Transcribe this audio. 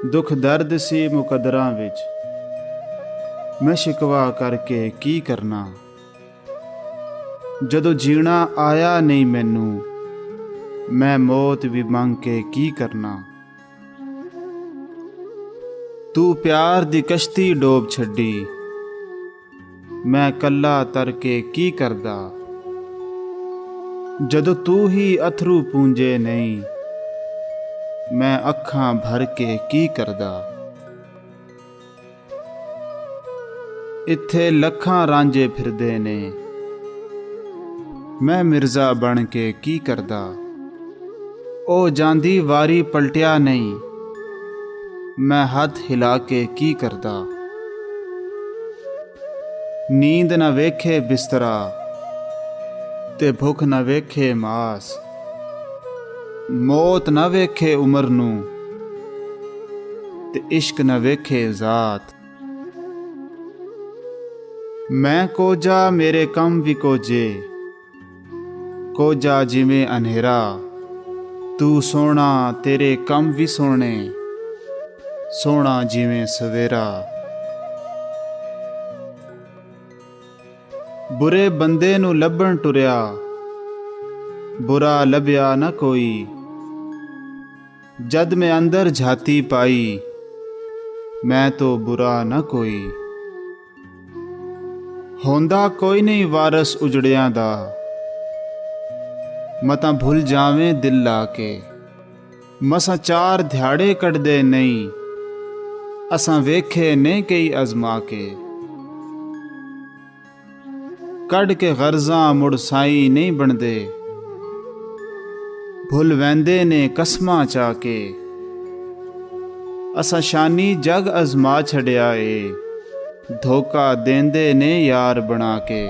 ਦੁੱਖ ਦਰਦ ਸੀ ਮੁਕੱਦਰਾਂ ਵਿੱਚ, ਮੈਂ ਸ਼ਿਕਵਾ ਕਰਕੇ ਕੀ ਕਰਨਾ। ਜਦੋਂ ਜੀਣਾ ਆਇਆ ਨਹੀਂ ਮੈਨੂੰ, ਮੈਂ ਮੌਤ ਵੀ ਮੰਗ ਕੇ ਕੀ ਕਰਨਾ। ਤੂੰ ਪਿਆਰ ਦੀ ਕਸ਼ਤੀ ਡੋਬ ਛੱਡੀ, ਮੈਂ ਕੱਲਾ ਤਰ ਕੇ ਕੀ ਕਰਦਾ। ਜਦੋਂ ਤੂੰ ਹੀ ਅਥਰੂ ਪੂੰਝੇ ਨਹੀਂ, ਮੈਂ ਅੱਖਾਂ ਭਰ ਕੇ ਕੀ ਕਰਦਾ। ਇੱਥੇ ਲੱਖਾਂ ਰਾਂਝੇ ਫਿਰਦੇ ਨੇ, ਮੈਂ ਮਿਰਜ਼ਾ ਬਣ ਕੇ ਕੀ ਕਰਦਾ। ਉਹ ਜਾਂਦੀ ਵਾਰੀ ਪਲਟਿਆ ਨਹੀਂ, ਮੈਂ ਹੱਥ ਹਿਲਾ ਕੇ ਕੀ ਕਰਦਾ। ਨੀਂਦ ਨਾ ਵੇਖੇ ਬਿਸਤਰਾ ਤੇ ਭੁੱਖ ਨਾ ਵੇਖੇ ਮਾਸ, ਮੌਤ ਨਾ ਵੇਖੇ ਉਮਰ ਨੂੰ ਤੇ ਇਸ਼ਕ ਨਾ ਵੇਖੇ ਜ਼ਾਤ। ਮੈਂ ਕੋਝਾ ਮੇਰੇ ਕੰਮ ਵੀ ਕੋਝੇ, ਕੋਝਾ ਜਿਵੇਂ ਅੰਧੇਰਾ। ਤੂੰ ਸੋਹਣਾ ਤੇਰੇ ਕੰਮ ਵੀ ਸੋਹਣੇ, ਸੋਹਣਾ ਜਿਵੇਂ ਸਵੇਰਾ। ਬੁਰੇ ਬੰਦੇ ਨੂੰ ਲੱਭਣ ਟੁਰਿਆ, ਬੁਰਾ ਲੱਭਿਆ ਨਾ ਕੋਈ। ਜਦ ਮੈਂ ਅੰਦਰ ਝਾਤੀ ਪਾਈ, ਮੈਂ ਤੋ ਬੁਰਾ ਨਾ ਕੋਈ। ਹੁੰਦਾ ਕੋਈ ਨਹੀਂ ਵਾਰਸ ਉਜੜਿਆਂ ਦਾ, ਮਤਾਂ ਭੁੱਲ ਜਾਵੇਂ ਦਿਲ ਲਾ ਕੇ। ਮਸਾਂ 4 ਦਿਹਾੜੇ ਕੱਢਦੇ ਨਹੀਂ, ਅਸਾਂ ਵੇਖੇ ਨੇ ਕਈ ਅਜ਼ਮਾ ਕੇ। ਕੱਢ ਕੇ ਗਰਜ਼ਾਂ ਮੁੜ ਸਾਈ ਨਹੀਂ ਬਣਦੇ, ਭੁੱਲ ਵੈਂਦੇ ਨੇ ਕਸਮਾਂ ਚਾ ਕੇ। ਅਸਾਂ ਸ਼ਾਨੀ ਜਗ ਅਜ਼ਮਾ ਛੜਿਆ ਏ, ਧੋਖਾ ਦੇਂਦੇ ਨੇ ਯਾਰ ਬਣਾ ਕੇ।